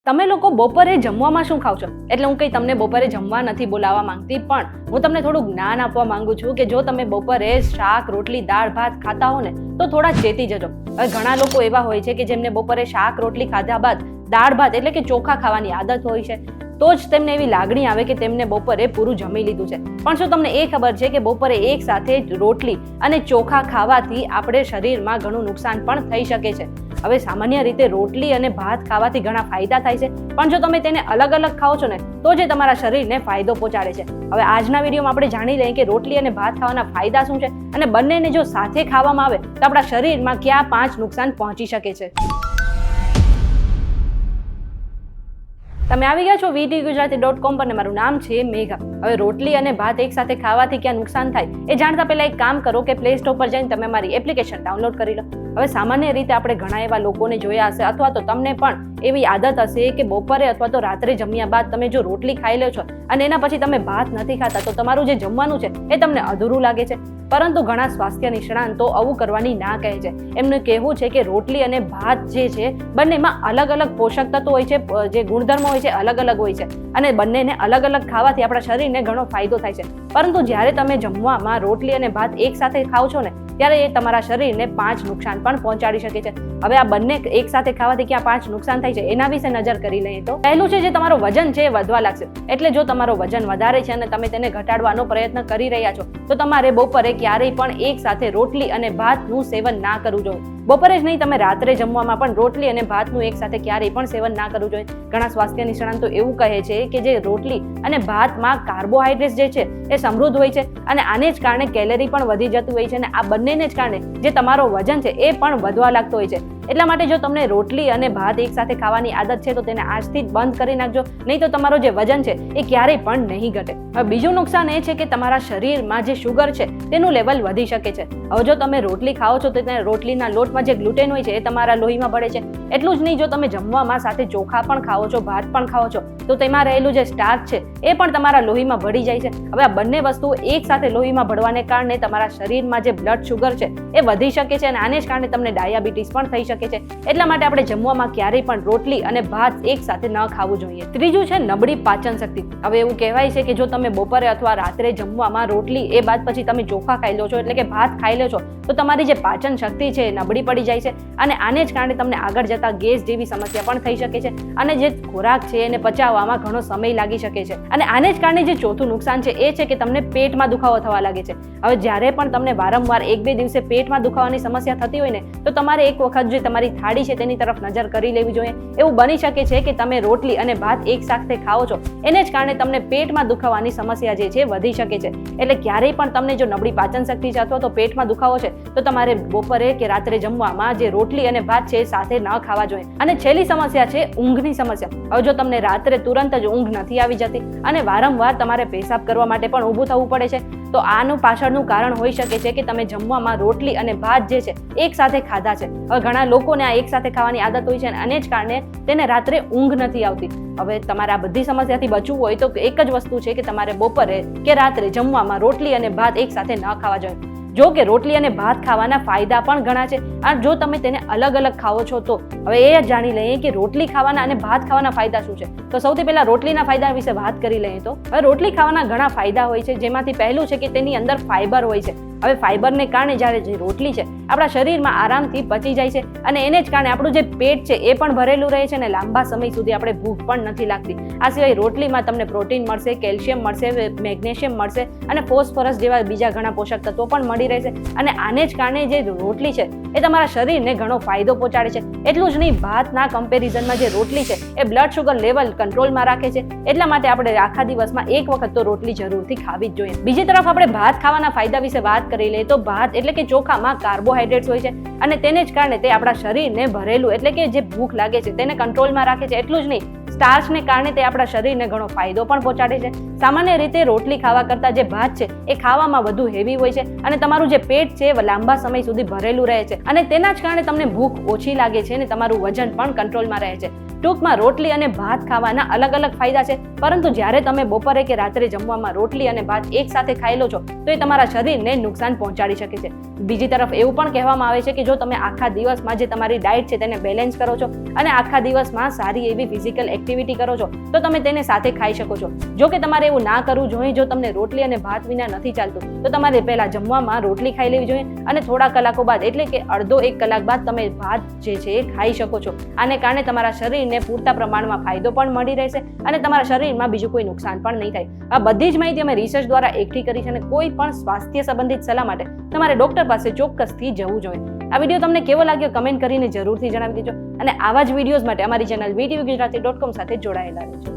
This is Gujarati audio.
તમે લોકો બપોરે જમવામાં શું ખાવ છો? એટલે હું કંઈ તમને બપોરે જમવા નથી બોલાવવા માંગતી, પણ હું તમને થોડું જ્ઞાન આપવા માંગુ છું કે જો તમે બપોરે શાક, રોટલી, દાળ, ભાત ખાતા હો ને તો થોડા ચેતી જજો. હવે ઘણા લોકો એવા હોય છે કે જેમને બપોરે શાક, રોટલી ખાધા બાદ દાળ ભાત એટલે કે ચોખા ખાવાની આદત હોય છે, તો જ તેમને એવી લાગણી આવે કે તેમને બપોરે પૂરું જમી લીધું છે. પણ શું તમને એ ખબર છે કે બપોરે એક સાથે રોટલી અને ચોખા ખાવાથી આપણે શરીરમાં ઘણું નુકસાન પણ થઈ શકે છે? હવે સામાન્ય રીતે રોટલી અને ભાત ખાવાથી ઘણા ફાયદા થાય છે, પણ જો તમે તેને અલગ અલગ ખાઓ છો ને તો જ તમારા શરીરને ફાયદો પહોંચાડે છે. હવે આજના વિડીયોમાં આપણે જાણી લઈએ કે રોટલી અને ભાત ખાવાના ફાયદા શું છે અને બંનેને જો સાથે ખાવામાં આવે તો આપણા શરીરમાં કયા 5 નુકસાન પહોંચી શકે છે. તમે આવી ગયા છો VTGujarati.com પર ને મારું નામ છે મેઘા. હવે રોટલી અને ભાત એક સાથે ખાવાથી ક્યાં નુકસાન થાય એ જાણતા પહેલા એક કામ કરો કે પ્લે સ્ટોર પર જઈને તમે મારી એપ્લિકેશન ડાઉનલોડ કરી લો. હવે સામાન્ય રીતે આપણે ઘણા એવા લોકોને જોયા હશે અથવા તો તમને પણ એવી આદત હશે કે બપોરે અથવા તો રાત્રે જમ્યા બાદ તમે જો રોટલી ખાઈ લો છો અને એના પછી તમે ભાત નથી ખાતા તો તમારું જે જમવાનું છે એ તમને અધૂરું લાગે છે. પરંતુ ઘણા સ્વાસ્થ્ય નિષ્ણાંતો આવું કરવાની ના કહે છે. એમનું કહેવું છે કે રોટલી અને ભાત જે છે બંનેમાં અલગ અલગ પોષક તત્વો હોય છે, જે ગુણધર્મો હોય છે અલગ અલગ હોય છે અને બંનેને અલગ અલગ ખાવાથી આપણા શરીરને ઘણો ફાયદો થાય છે. પરંતુ જ્યારે તમે જમવામાં રોટલી અને ભાત એક સાથે ખાઓ છો ને ત્યારે એ તમારા શરીરને 5 નુકસાન પણ પહોંચાડી શકે છે. હવે આ બંને એક સાથે ખાવાથી ક્યાં 5 નુકસાન થાય છે એના વિશે નજર કરી લઈએ તો પહેલું છે જે તમારો વજન છે એ વધવા લાગશે. એટલે જો તમારો વજન વધારે છે અને તમે તેને ઘટાડવાનો પ્રયત્ન કરી રહ્યા છો તો તમારે બપોરે ક્યારેય પણ એક સાથે રોટલી અને ભાતનું સેવન ના કરવું જોઈએ. બપોરે જ નહીં, તમે રાત્રે જમવામાં પણ રોટલી અને ભાતનું એક સાથે ક્યારેય પણ સેવન ના કરવું જોઈએ. ઘણા સ્વાસ્થ્ય નિષ્ણાંતો એવું કહે છે કે જે રોટલી અને ભાતમાં કાર્બોહાઈડ્રેટ જે છે એ સમૃદ્ધ હોય છે અને આને જ કારણે કેલરી પણ વધી જતી હોય છે અને આ બંનેને જ કારણે જે તમારો વજન છે એ પણ વધવા લાગતો હોય છે. એટલા માટે જો તમને રોટલી અને ભાત એક સાથે ખાવાની આદત છે તો તેને આજથી જ બંધ કરી નાખજો, નહીં તો તમારો જે વજન છે એ ક્યારેય પણ નહીં ઘટે. હવે બીજું નુકસાન એ છે કે તમારા શરીરમાં જે શુગર છે તેનું લેવલ વધી શકે છે. હવે જો તમે રોટલી ખાઓ છો તો તેને રોટલીના લોટમાં જે ગ્લુટેન હોય છે એ તમારા લોહીમાં ભળે છે. એટલું જ નહીં, જો તમે જમવામાં સાથે ચોખા પણ ખાઓ છો, ભાત પણ ખાઓ છો તો તેમાં રહેલું જે સ્ટાર્ચ છે એ પણ તમારા લોહીમાં ભળી જાય છે. હવે આ બંને વસ્તુઓ એક સાથે લોહીમાં ભળવાને કારણે તમારા શરીરમાં જે બ્લડ શુગર છે એ વધી શકે છે અને આને જ કારણે તમને ડાયાબિટીસ પણ થઈ શકે છે. એટલા માટે આપણે જમવામાં ક્યારેય પણ રોટલી અને ભાત એક સાથે ન ખાવું જોઈએ. ત્રીજું છે નબળી પાચન શક્તિ. હવે એવું કહેવાય છે કે જો તમે બપોરે અથવા રાત્રે જમવામાં રોટલી એ બાદ પછી તમે ચોખા ખાઈ લો છો એટલે કે ભાત ખાઈ લો છો તો તમારી જે પાચન શક્તિ છે એ નબળી પડી જાય છે અને આને જ કારણે તમને આગળ જતા ગેસ જેવી સમસ્યા પણ થઈ શકે છે અને જે ખોરાક છે એને પચાવવામાં ઘણો સમય લાગી શકે છે. અને આને જ કારણે જે ચોથું નુકસાન છે એ છે કે તમને પેટમાં દુખાવો થવા લાગે છે. હવે જ્યારે પણ તમને વારંવાર 1-2 દિવસે પેટમાં દુખાવાની સમસ્યા થતી હોય ને તો તમારે એક વખત જે તમારી થાળી છે તેની તરફ નજર કરી લેવી જોઈએ. એવું બની શકે છે કે તમે રોટલી અને ભાત એક સાથે ખાઓ છો એને જ કારણે તમને પેટમાં દુખાવાની સમસ્યા જે છે વધી શકે છે. એટલે ક્યારેય પણ તમને જો નબળી પાચન શક્તિ છે અથવા તો પેટમાં દુખાવો છે તો તમારે બપોરે કે રાત્રે જમવામાં જે રોટલી અને ભાત છે સાથે ન ખાવા જોઈએ. અને છેલ્લી સમસ્યા છે ઊંઘની સમસ્યા. હવે જો તમને રાત્રે તુરંત જ ઊંઘ નથી આવી જતી અને વારંવાર તમારે પેશાબ કરવા માટે પણ ઊભું થવું પડે છે તો આનું પાછળનું કારણ હોઈ શકે છે કે તમે જમવામાં રોટલી અને ભાત જે છે એક સાથે ખાધા છે. હવે ઘણા લોકોને આ એક સાથે ખાવાની આદત હોય છે અને આને જ કારણે તેને રાત્રે ઊંઘ નથી આવતી. હવે તમારે આ બધી સમસ્યાથી બચવું હોય તો એક જ વસ્તુ છે કે તમારે બપોરે કે રાત્રે જમવામાં રોટલી અને ભાત એક સાથે ન ખાવા જોઈએ. જો કે રોટલી અને ભાત ખાવાના ફાયદા પણ ઘણા છે અને જો તમે તેને અલગ અલગ ખાઓ છો તો હવે એ જાણી લઈએ કે રોટલી ખાવાના અને ભાત ખાવાના ફાયદા શું છે. તો સૌથી પહેલા રોટલીના ફાયદા વિશે વાત કરી લઈએ તો હવે રોટલી ખાવાના ઘણા ફાયદા હોય છે, જેમાંથી પહેલું છે કે તેની અંદર ફાઈબર હોય છે. હવે ફાઈબરને કારણે જ્યારે જે રોટલી છે આપણા શરીરમાં આરામથી પચી જાય છે અને એને જ કારણે આપણું જે પેટ છે એ પણ ભરેલું રહે છે અને લાંબા સમય સુધી આપણે ભૂખ પણ નથી લાગતી. આ સિવાય રોટલીમાં તમને પ્રોટીન મળશે, કેલ્શિયમ મળશે, મેગ્નેશિયમ મળશે અને ફોસ્ફરસ જેવા બીજા ઘણા પોષક તત્વો પણ મળી રહેશે અને આને જ કારણે જે રોટલી છે એ તમારા શરીરને ઘણો ફાયદો પહોંચાડે છે. એટલું જ નહીં, ભાતના કમ્પેરિઝનમાં જે રોટલી છે એ બ્લડ શુગર લેવલ કંટ્રોલમાં રાખે છે. એટલા માટે આપણે આખા દિવસમાં એક વખત તો રોટલી જરૂરથી ખાવી જ જોઈએ. બીજી તરફ આપણે ભાત ખાવાના ફાયદા વિશે વાત કરી લઈએ તો ભાત એટલે કે ચોખામાં કાર્બોહાઈડ્રેટ્સ હોય છે અને તેને જ કારણે તે આપણા શરીરને ભરેલું એટલે કે જે ભૂખ લાગે છે તેને કંટ્રોલમાં રાખે છે. એટલું જ નહીં, સ્ટાર્ચને કારણે તે આપણા શરીરને ઘણો ફાયદો પણ પહોંચાડે છે. સામાન્ય રીતે રોટલી ખાવા કરતાં જે ભાત છે એ ખાવામાં વધુ હેવી હોય છે અને તમારું જે પેટ છે એ લાંબા સમય સુધી ભરેલું રહે છે અને તેના જ કારણે તમને ભૂખ ઓછી લાગે છે અને તમારું વજન પણ કંટ્રોલમાં રહે છે. ટૂંકમાં રોટલી અને ભાત ખાવાના અલગ અલગ ફાયદા છે, પરંતુ જ્યારે તમે બપોરે કે રાત્રે જમવામાં રોટલી અને ભાત એક સાથે ખાઈ લો છો તો એ તમારા શરીરને નુકસાન પહોંચાડી શકે છે. બીજી તરફ એવું પણ કહેવામાં આવે છે કે જો તમે આખા દિવસમાં જે તમારી ડાયટ છે તેને બેલેન્સ કરો છો અને આખા દિવસમાં સારી એવી ફિઝિકલ એક્ટિવિટી કરો છો તો તમે તેને સાથે ખાઈ શકો છો. જો કે તમારે એવું ના કરવું જોઈએ. જો તમને રોટલી અને ભાત વિના નથી ચાલતું તો તમારે પહેલા જમવામાં રોટલી ખાઈ લેવી જોઈએ અને થોડા કલાકો બાદ એટલે કે અડધો 1 કલાક બાદ તમે ભાત જે છે એ ખાઈ શકો છો. આને કારણે તમારા શરીરને પૂરતા પ્રમાણમાં ફાયદો પણ મળી રહેશે અને તમારા શરીરમાં બીજું કોઈ નુકસાન પણ નહીં થાય. આ બધી જ માહિતી અમે રિસર્ચ દ્વારા એકઠી કરી છે અને કોઈ પણ સ્વાસ્થ્ય સંબંધિત સલાહ માટે તમારે ડોક્ટર પાસે ચોક્કસથી જવું જોઈએ. આ વિડીયો તમને કેવો લાગ્યો કમેન્ટ કરીને જરૂરથી જણાવી દેજો અને આવા જ વિડીયોઝ માટે અમારી ચેનલ VTV Gujarati.com સાથે જોડાયેલા રહેજો.